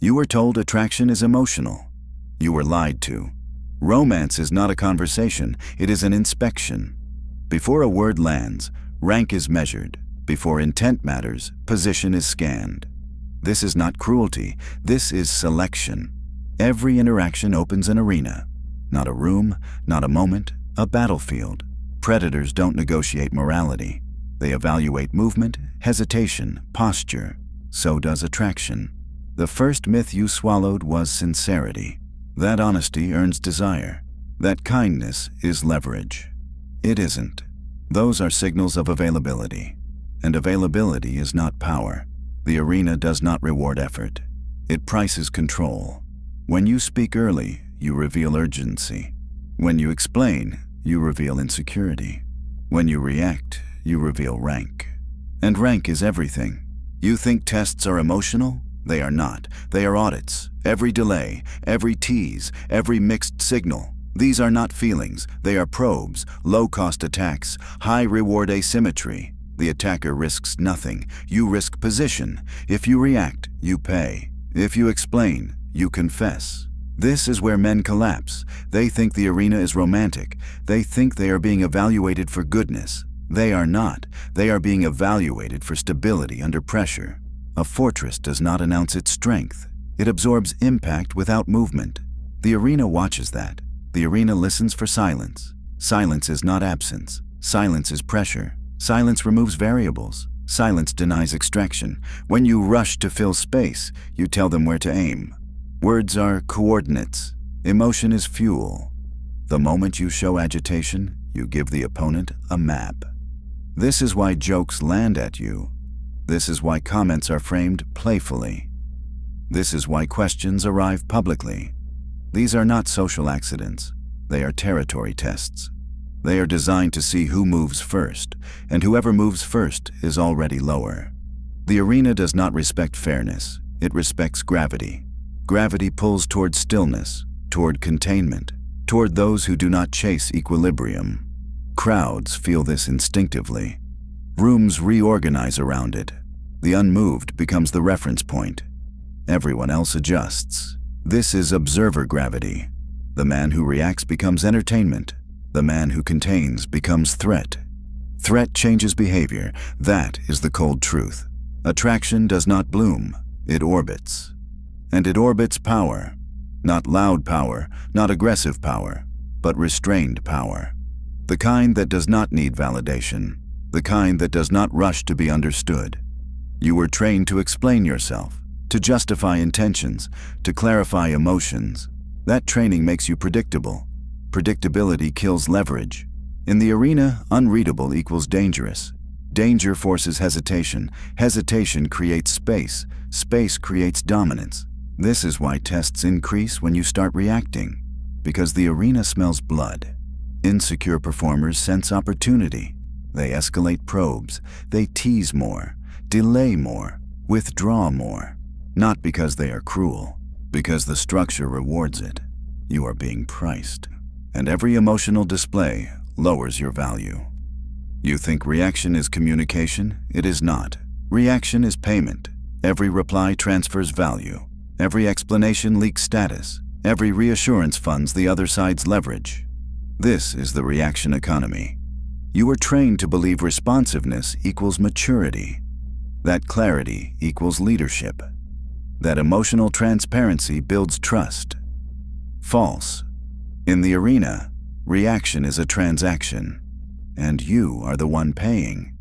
You were told attraction is emotional. You were lied to. Romance is not a conversation, it is an inspection. Before a word lands, rank is measured. Before intent matters, position is scanned. This is not cruelty, this is selection. Every interaction opens an arena. Not a room, not a moment, a battlefield. Predators don't negotiate morality. They evaluate movement, hesitation, posture. So does attraction. The first myth you swallowed was sincerity. That honesty earns desire. That kindness is leverage. It isn't. Those are signals of availability. And availability is not power. The arena does not reward effort. It prices control. When you speak early, you reveal urgency. When you explain, you reveal insecurity. When you react, you reveal rank. And rank is everything. You think tests are emotional? They are not. They are audits. Every delay, every tease, every mixed signal. These are not feelings. They are probes, low-cost attacks, high-reward asymmetry. The attacker risks nothing. You risk position. If you react, you pay. If you explain, you confess. This is where men collapse. They think the arena is romantic. They think they are being evaluated for goodness. They are not. They are being evaluated for stability under pressure. A fortress does not announce its strength. It absorbs impact without movement. The arena watches that. The arena listens for silence. Silence is not absence. Silence is pressure. Silence removes variables. Silence denies extraction. When you rush to fill space, you tell them where to aim. Words are coordinates. Emotion is fuel. The moment you show agitation, you give the opponent a map. This is why jokes land at you. This is why comments are framed playfully. This is why questions arrive publicly. These are not social accidents. They are territory tests. They are designed to see who moves first, and whoever moves first is already lower. The arena does not respect fairness. It respects gravity. Gravity pulls toward stillness, toward containment, toward those who do not chase equilibrium. Crowds feel this instinctively. Rooms reorganize around it. The unmoved becomes the reference point. Everyone else adjusts. This is observer gravity. The man who reacts becomes entertainment. The man who contains becomes threat. Threat changes behavior. That is the cold truth. Attraction does not bloom. It orbits. And it orbits power. Not loud power, not aggressive power, but restrained power. The kind that does not need validation. The kind that does not rush to be understood. You were trained to explain yourself, to justify intentions, to clarify emotions. That training makes you predictable. Predictability kills leverage. In the arena, unreadable equals dangerous. Danger forces hesitation. Hesitation creates space. Space creates dominance. This is why tests increase when you start reacting, because the arena smells blood. Insecure performers sense opportunity. They escalate probes. They tease more, delay more, withdraw more. Not because they are cruel, because the structure rewards it. You are being priced. And every emotional display lowers your value. You think reaction is communication? It is not. Reaction is payment. Every reply transfers value. Every explanation leaks status. Every reassurance funds the other side's leverage. This is the reaction economy. You were trained to believe responsiveness equals maturity. That clarity equals leadership. That emotional transparency builds trust. False. In the arena, reaction is a transaction, and you are the one paying.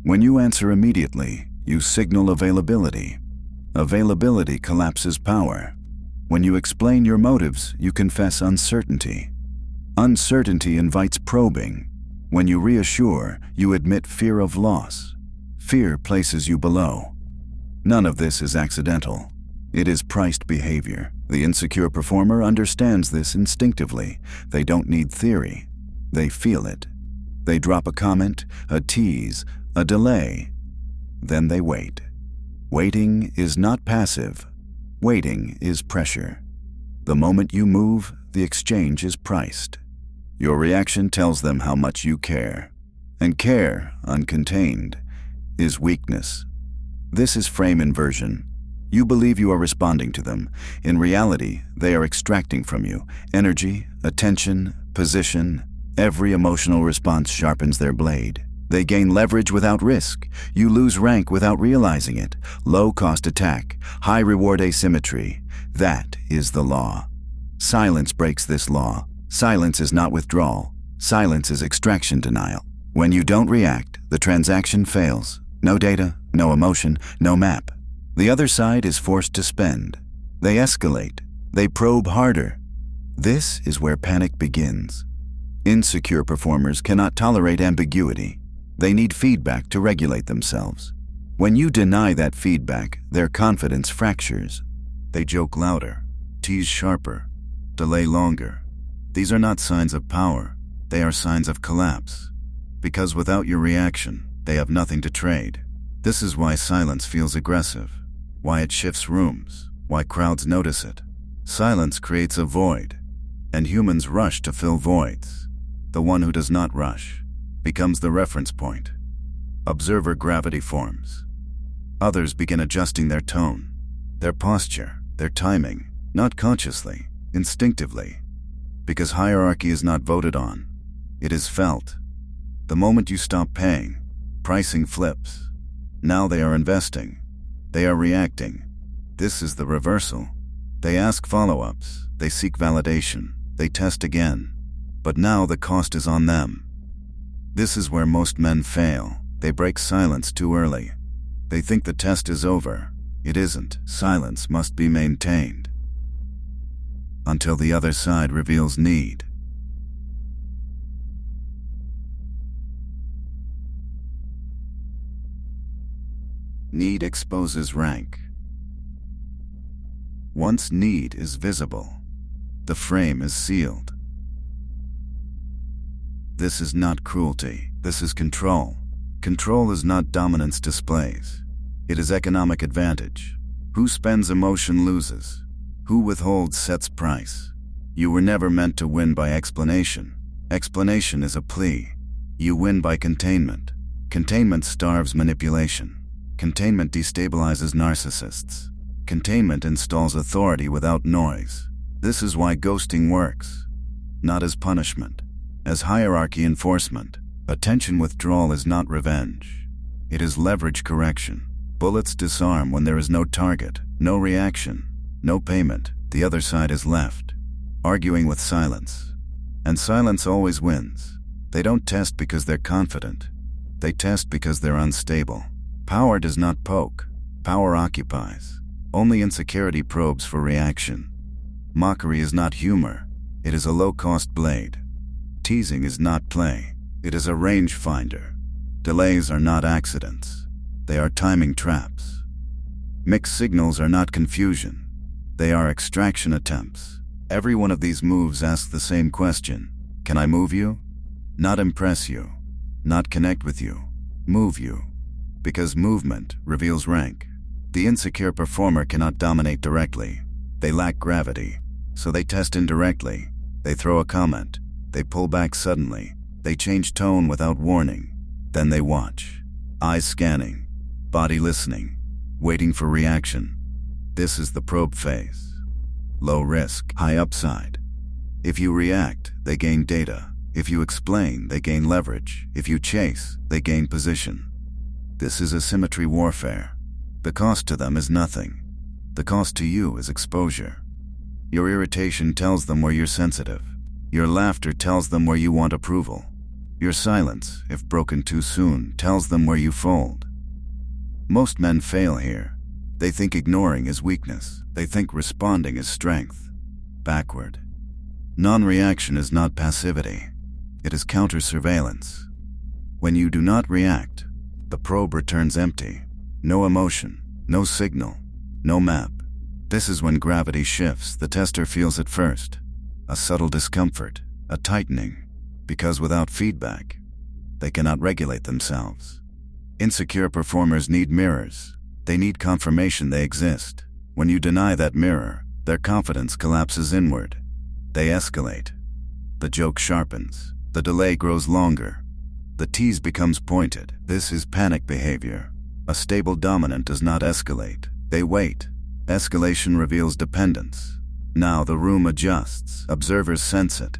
When you answer immediately, you signal availability. Availability collapses power. When you explain your motives, you confess uncertainty. Uncertainty invites probing. When you reassure, you admit fear of loss. Fear places you below. None of this is accidental. It is priced behavior. The insecure performer understands this instinctively. They don't need theory. They feel it. They drop a comment, a tease, a delay. Then they wait. Waiting is not passive. Waiting is pressure. The moment you move, the exchange is priced. Your reaction tells them how much you care. And care, uncontained, is weakness. This is frame inversion. You believe you are responding to them. In reality, they are extracting from you energy, attention, position. Every emotional response sharpens their blade. They gain leverage without risk. You lose rank without realizing it. Low-cost attack, high-reward asymmetry. That is the law. Silence breaks this law. Silence is not withdrawal. Silence is extraction denial. When you don't react, the transaction fails. No data, no emotion, no map. The other side is forced to spend. They escalate. They probe harder. This is where panic begins. Insecure performers cannot tolerate ambiguity. They need feedback to regulate themselves. When you deny that feedback, their confidence fractures. They joke louder, tease sharper, delay longer. These are not signs of power. They are signs of collapse. Because without your reaction, they have nothing to trade. This is why silence feels aggressive, why it shifts rooms, why crowds notice it. Silence creates a void, and humans rush to fill voids. The one who does not rush becomes the reference point. Observer gravity forms. Others begin adjusting their tone, their posture, their timing, not consciously, instinctively. Because hierarchy is not voted on, it is felt. The moment you stop paying, pricing flips. Now they are investing. They are reacting. This is the reversal. They ask follow-ups. They seek validation. They test again. But now the cost is on them. This is where most men fail. They break silence too early. They think the test is over. It isn't. Silence must be maintained until the other side reveals need. Need exposes rank. Once need is visible, the frame is sealed. This is not cruelty. This is control. Control is not dominance displays. It is economic advantage. Who spends emotion loses. Who withholds sets price. You were never meant to win by explanation. Explanation is a plea. You win by containment. Containment starves manipulation. Containment destabilizes narcissists. Containment installs authority without noise. This is why ghosting works. Not as punishment, as hierarchy enforcement. Attention withdrawal is not revenge. It is leverage correction. Bullets disarm when there is no target, no reaction, no payment. The other side is left, arguing with silence. And silence always wins. They don't test because they're confident. They test because they're unstable. Power does not poke. Power occupies. Only insecurity probes for reaction. Mockery is not humor. It is a low-cost blade. Teasing is not play. It is a range finder. Delays are not accidents. They are timing traps. Mixed signals are not confusion. They are extraction attempts. Every one of these moves asks the same question. Can I move you? Not impress you. Not connect with you. Move you. Because movement reveals rank. The insecure performer cannot dominate directly. They lack gravity, so they test indirectly. They throw a comment. They pull back suddenly. They change tone without warning. Then they watch. Eyes scanning. Body listening. Waiting for reaction. This is the probe phase. Low risk, high upside. If you react, they gain data. If you explain, they gain leverage. If you chase, they gain position. This is asymmetry warfare. The cost to them is nothing. The cost to you is exposure. Your irritation tells them where you're sensitive. Your laughter tells them where you want approval. Your silence, if broken too soon, tells them where you fold. Most men fail here. They think ignoring is weakness. They think responding is strength. Backward. Non-reaction is not passivity. It is counter-surveillance. When you do not react, the probe returns empty. No emotion, no signal, no map. This is when gravity shifts. The tester feels it first. A subtle discomfort, a tightening, because without feedback, they cannot regulate themselves. Insecure performers need mirrors. They need confirmation they exist. When you deny that mirror, their confidence collapses inward. They escalate. The joke sharpens. The delay grows longer. The tease becomes pointed. This is panic behavior. A stable dominant does not escalate. They wait. Escalation reveals dependence. Now the room adjusts. Observers sense it.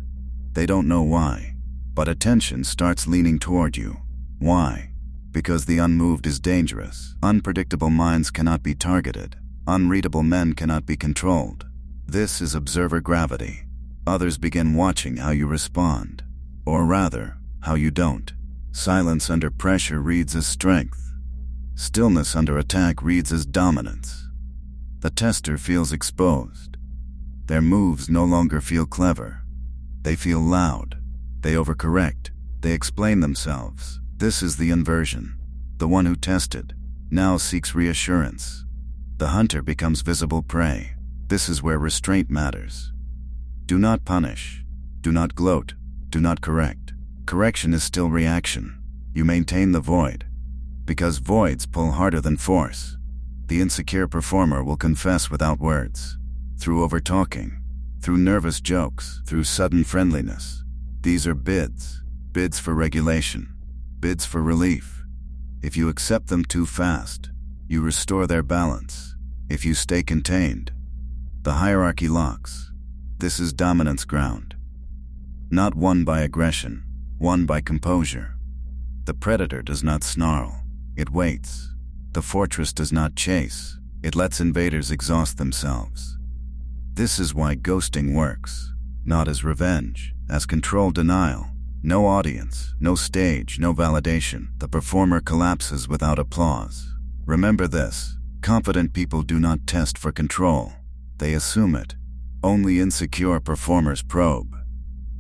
They don't know why, but attention starts leaning toward you. Why? Because the unmoved is dangerous. Unpredictable minds cannot be targeted. Unreadable men cannot be controlled. This is observer gravity. Others begin watching how you respond, or rather, how you don't. Silence under pressure reads as strength. Stillness under attack reads as dominance. The tester feels exposed. Their moves no longer feel clever. They feel loud. They overcorrect. They explain themselves. This is the inversion. The one who tested now seeks reassurance. The hunter becomes visible prey. This is where restraint matters. Do not punish. Do not gloat. Do not correct. Correction is still reaction. You maintain the void. Because voids pull harder than force. The insecure performer will confess without words. Through overtalking. Through nervous jokes. Through sudden friendliness. These are bids. Bids for regulation. Bids for relief. If you accept them too fast, you restore their balance. If you stay contained, the hierarchy locks. This is dominance ground. Not won by aggression, won by composure. The predator does not snarl, it waits. The fortress does not chase, it lets invaders exhaust themselves. This is why ghosting works, not as revenge, as controlled denial. No audience, no stage, no validation. The performer collapses without applause. Remember this, confident people do not test for control. They assume it. Only insecure performers probe.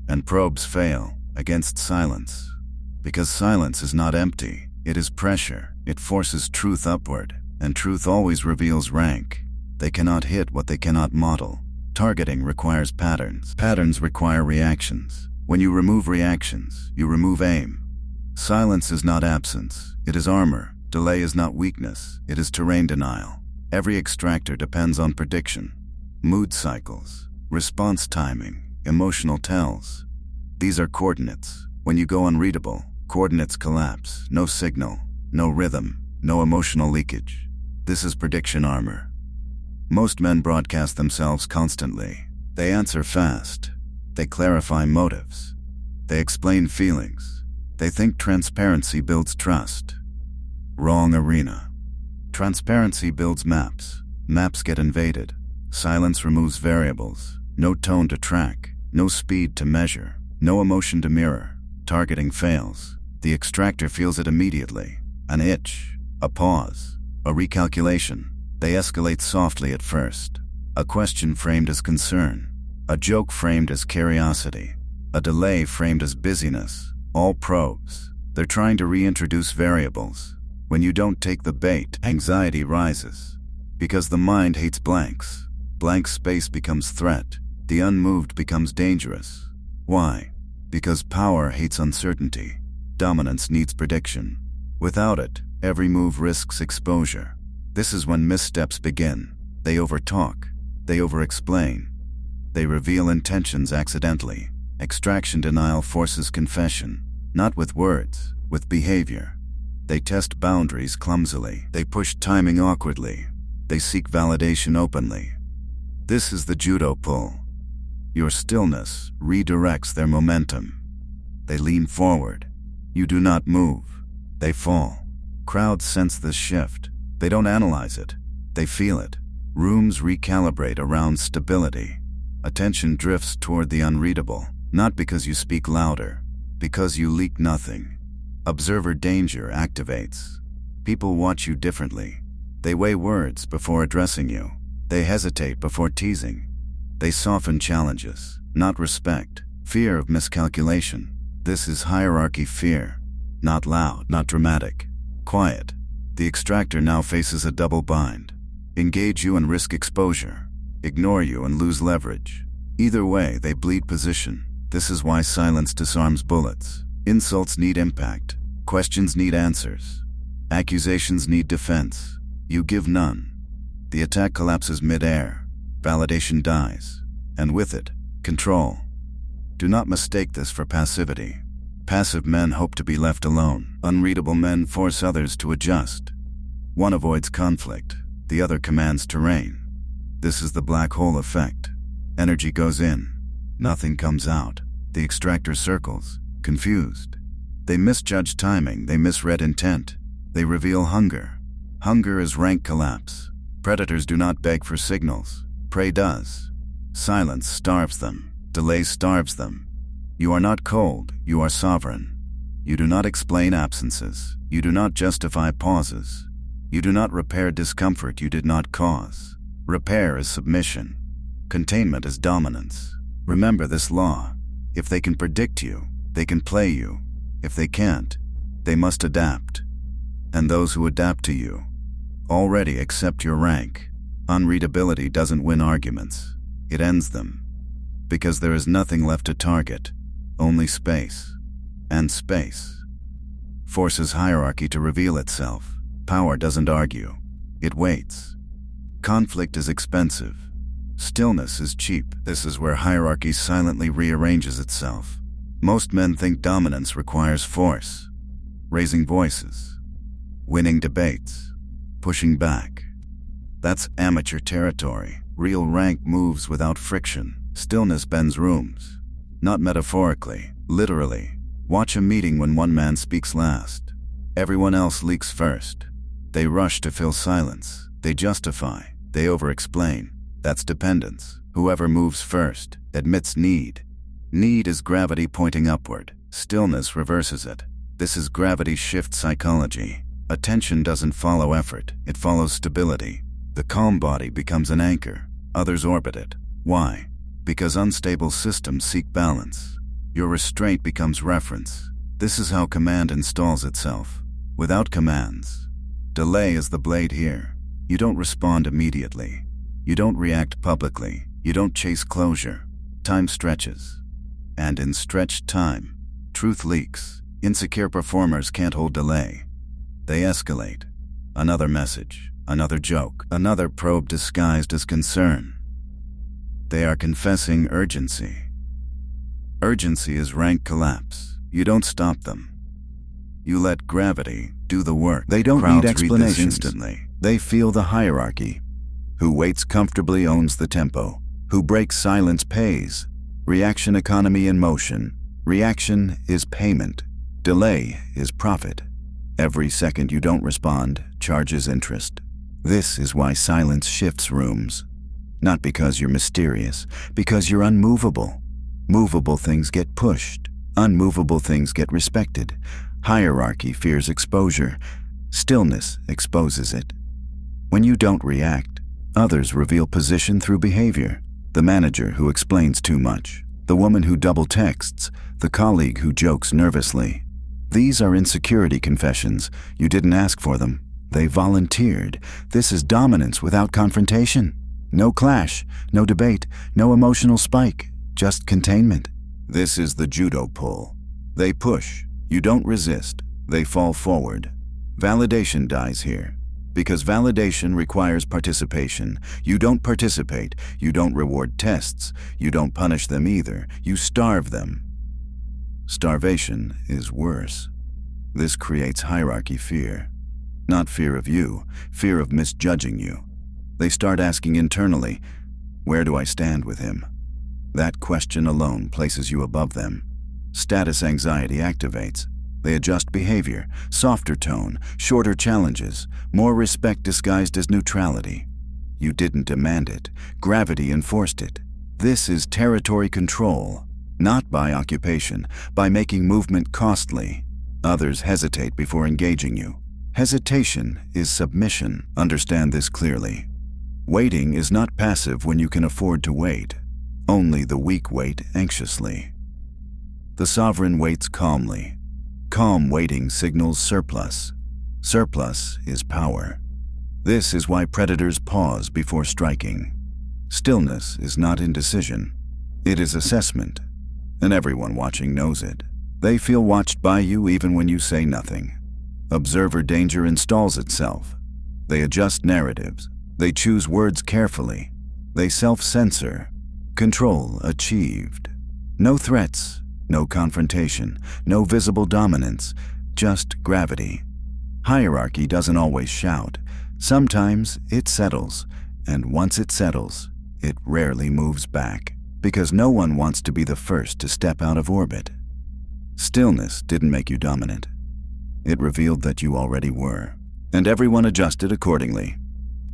And probes fail against silence. Because silence is not empty, it is pressure. It forces truth upward, and truth always reveals rank. They cannot hit what they cannot model. Targeting requires patterns. Patterns require reactions. When you remove reactions, you remove aim. Silence is not absence, it is armor. Delay is not weakness, it is terrain denial. Every extractor depends on prediction. Mood cycles, response timing, emotional tells. These are coordinates. When you go unreadable, coordinates collapse. No signal, no rhythm, no emotional leakage. This is prediction armor. Most men broadcast themselves constantly. They answer fast. They clarify motives. They explain feelings. They think transparency builds trust. Wrong arena. Transparency builds maps. Maps get invaded. Silence removes variables. No tone to track. No speed to measure. No emotion to mirror. Targeting fails. The extractor feels it immediately. An itch. A pause. A recalculation. They escalate softly at first. A question framed as concern. A joke framed as curiosity. A delay framed as busyness. All probes. They're trying to reintroduce variables. When you don't take the bait, anxiety rises. Because the mind hates blanks. Blank space becomes threat. The unmoved becomes dangerous. Why? Because power hates uncertainty. Dominance needs prediction. Without it, every move risks exposure. This is when missteps begin. They overtalk. They overexplain. They reveal intentions accidentally. Extraction denial forces confession. Not with words, with behavior. They test boundaries clumsily. They push timing awkwardly. They seek validation openly. This is the judo pull. Your stillness redirects their momentum. They lean forward. You do not move. They fall. Crowds sense this shift. They don't analyze it. They feel it. Rooms recalibrate around stability. Attention drifts toward the unreadable, not because you speak louder, because you leak nothing. Observer danger activates. People watch you differently. They weigh words before addressing you. They hesitate before teasing. They soften challenges, not respect. Fear of miscalculation. This is hierarchy fear. Not loud, not dramatic. Quiet. The extractor now faces a double bind. Engage you and risk exposure. Ignore you and lose leverage. Either way, they bleed position. This is why silence disarms bullets. Insults need impact. Questions need answers. Accusations need defense. You give none. The attack collapses mid-air. Validation dies. And with it, control. Do not mistake this for passivity. Passive men hope to be left alone. Unreadable men force others to adjust. One avoids conflict. The other commands terrain. This is the black hole effect. Energy goes in, nothing comes out. The extractor circles, confused. They misjudge timing, they misread intent. They reveal hunger. Hunger is rank collapse. Predators do not beg for signals. Prey does. Silence starves them. Delay starves them. You are not cold, you are sovereign. You do not explain absences. You do not justify pauses. You do not repair discomfort you did not cause. Repair is submission. Containment is dominance. Remember this law. If they can predict you, they can play you. If they can't, they must adapt. And those who adapt to you already accept your rank. Unreadability doesn't win arguments. It ends them. Because there is nothing left to target. Only space. And space forces hierarchy to reveal itself. Power doesn't argue. It waits. Conflict is expensive. Stillness is cheap. This is where hierarchy silently rearranges itself. Most men think dominance requires force. Raising voices. Winning debates. Pushing back. That's amateur territory. Real rank moves without friction. Stillness bends rooms. Not metaphorically, literally. Watch a meeting when one man speaks last. Everyone else leaks first. They rush to fill silence. They justify. They over-explain. That's dependence. Whoever moves first admits need. Need is gravity pointing upward. Stillness reverses it. This is gravity shift psychology. Attention doesn't follow effort. It follows stability. The calm body becomes an anchor. Others orbit it. Why? Because unstable systems seek balance. Your restraint becomes reference. This is how command installs itself. Without commands. Delay is the blade here. You don't respond immediately. You don't react publicly. You don't chase closure. Time stretches. And in stretched time, truth leaks. Insecure performers can't hold delay. They escalate. Another message, another joke, another probe disguised as concern. They are confessing urgency. Urgency is rank collapse. You don't stop them. You let gravity do the work. They don't need explanations instantly. They feel the hierarchy. Who waits comfortably owns the tempo. Who breaks silence pays. Reaction economy in motion. Reaction is payment. Delay is profit. Every second you don't respond charges interest. This is why silence shifts rooms. Not because you're mysterious, because you're unmovable. Movable things get pushed. Unmovable things get respected. Hierarchy fears exposure. Stillness exposes it. When you don't react, others reveal position through behavior. The manager who explains too much. The woman who double texts. The colleague who jokes nervously. These are insecurity confessions. You didn't ask for them. They volunteered. This is dominance without confrontation. No clash, no debate, no emotional spike, just containment. This is the judo pull. They push. You don't resist. They fall forward. Validation dies here. Because validation requires participation. You don't participate. You don't reward tests. You don't punish them either. You starve them. Starvation is worse. This creates hierarchy fear. Not fear of you, fear of misjudging you. They start asking internally, where do I stand with him? That question alone places you above them. Status anxiety activates. They adjust behavior, softer tone, shorter challenges, more respect disguised as neutrality. You didn't demand it. Gravity enforced it. This is territory control. Not by occupation, by making movement costly. Others hesitate before engaging you. Hesitation is submission. Understand this clearly. Waiting is not passive when you can afford to wait. Only the weak wait anxiously. The sovereign waits calmly. Calm waiting signals surplus. Surplus is power. This is why predators pause before striking. Stillness is not indecision. It is assessment. And everyone watching knows it. They feel watched by you even when you say nothing. Observer danger installs itself. They adjust narratives. They choose words carefully. They self-censor. Control achieved. No threats, no confrontation, no visible dominance, just gravity. Hierarchy doesn't always shout. Sometimes it settles, And once it settles, it rarely moves back, because no one wants to be the first to step out of orbit. Stillness didn't make you dominant. It revealed that you already were, and everyone adjusted accordingly.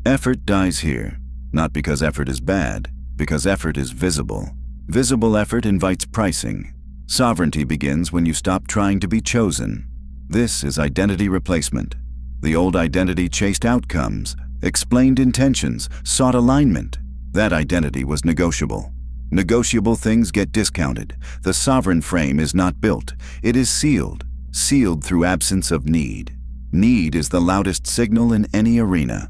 Effort dies here, not because effort is bad, because effort is visible. Visible effort invites pricing. Sovereignty begins when you stop trying to be chosen. This is identity replacement. The old identity chased outcomes, explained intentions, sought alignment. That identity was negotiable. Negotiable things get discounted. The sovereign frame is not built. It is sealed, sealed through absence of need. Need is the loudest signal in any arena.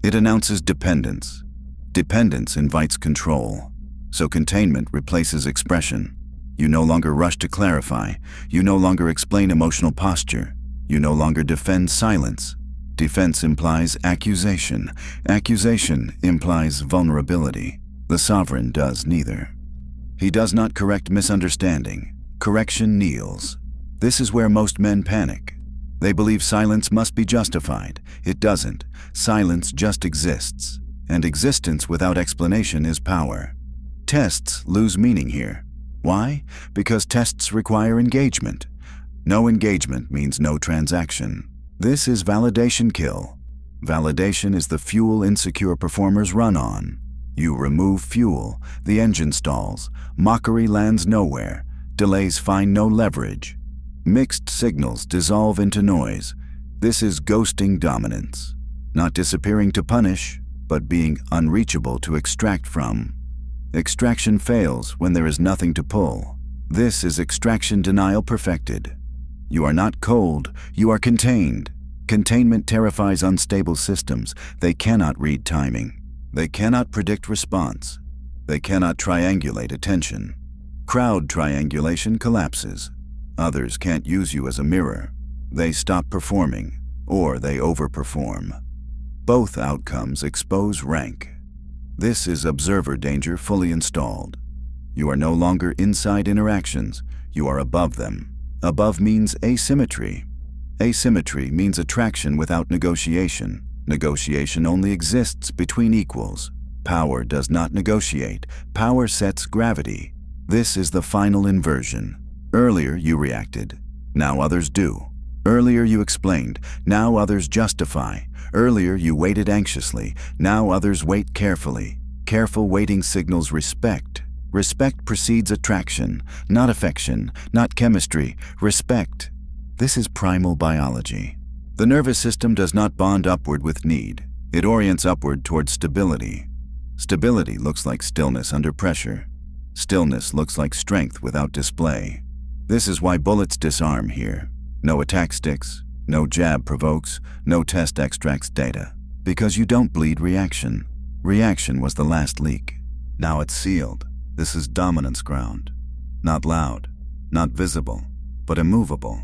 It announces dependence. Dependence invites control. So containment replaces expression. You no longer rush to clarify. You no longer explain emotional posture. You no longer defend silence. Defense implies accusation. Accusation implies vulnerability. The sovereign does neither. He does not correct misunderstanding. Correction kneels. This is where most men panic. They believe silence must be justified. It doesn't. Silence just exists. And existence without explanation is power. Tests lose meaning here. Why? Because tests require engagement. No engagement means no transaction. This is validation kill. Validation is the fuel insecure performers run on. You remove fuel, the engine stalls, mockery lands nowhere, delays find no leverage. Mixed signals dissolve into noise. This is ghosting dominance. Not disappearing to punish, but being unreachable to extract from. Extraction fails when there is nothing to pull. This is extraction denial perfected. You are not cold, you are contained. Containment terrifies unstable systems. They cannot read timing. They cannot predict response. They cannot triangulate attention. Crowd triangulation collapses. Others can't use you as a mirror. They stop performing, or they overperform. Both outcomes expose rank. This is observer danger fully installed. You are no longer inside interactions, you are above them. Above means asymmetry. Asymmetry means attraction without negotiation. Negotiation only exists between equals. Power does not negotiate. Power sets gravity. This is the final inversion. Earlier you reacted. Now others do. Earlier you explained. Now others justify. Earlier you waited anxiously. Now others wait carefully. Careful waiting signals respect. Respect precedes attraction, not affection, not chemistry. Respect. This is primal biology. The nervous system does not bond upward with need. It orients upward towards stability. Stability looks like stillness under pressure. Stillness looks like strength without display. This is why bullets disarm here. No attack sticks, no jab provokes, no test extracts data. Because you don't bleed reaction. Reaction was the last leak. Now it's sealed. This is dominance ground. Not loud, not visible, but immovable.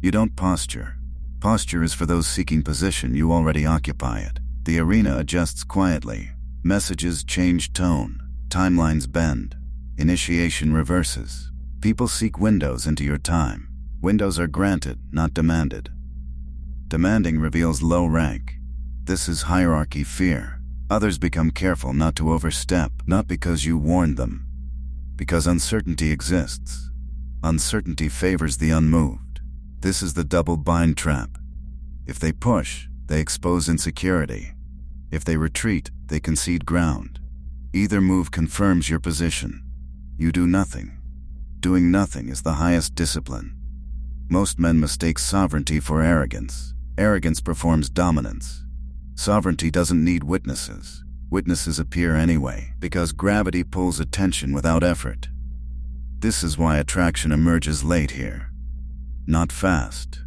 You don't posture. Posture is for those seeking position. You already occupy it. The arena adjusts quietly. Messages change tone. Timelines bend. Initiation reverses. People seek windows into your time. Windows are granted, not demanded. Demanding reveals low rank. This is hierarchy fear. Others become careful not to overstep, not because you warned them. Because uncertainty exists. Uncertainty favors the unmoved. This is the double bind trap. If they push, they expose insecurity. If they retreat, they concede ground. Either move confirms your position. You do nothing. Doing nothing is the highest discipline. Most men mistake sovereignty for arrogance. Arrogance performs dominance. Sovereignty doesn't need witnesses. Witnesses appear anyway, because gravity pulls attention without effort. This is why attraction emerges late here. Not fast.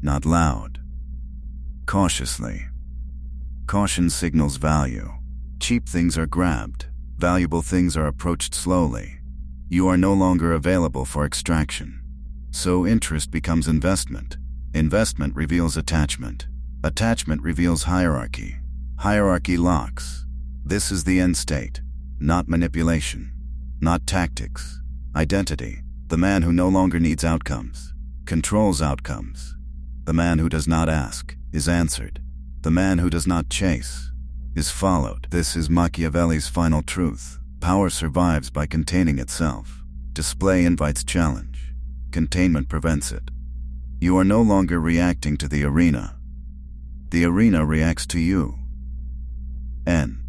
Not loud. Cautiously. Caution signals value. Cheap things are grabbed. Valuable things are approached slowly. You are no longer available for extraction. So interest becomes investment. Investment reveals attachment. Attachment reveals hierarchy. Hierarchy locks. This is the end state. Not manipulation. Not tactics. Identity. The man who no longer needs outcomes. Controls outcomes. The man who does not ask is answered. The man who does not chase is followed. This is Machiavelli's final truth. Power survives by containing itself. Display invites challenge. Containment prevents it. You are no longer reacting to the arena. The arena reacts to you. End.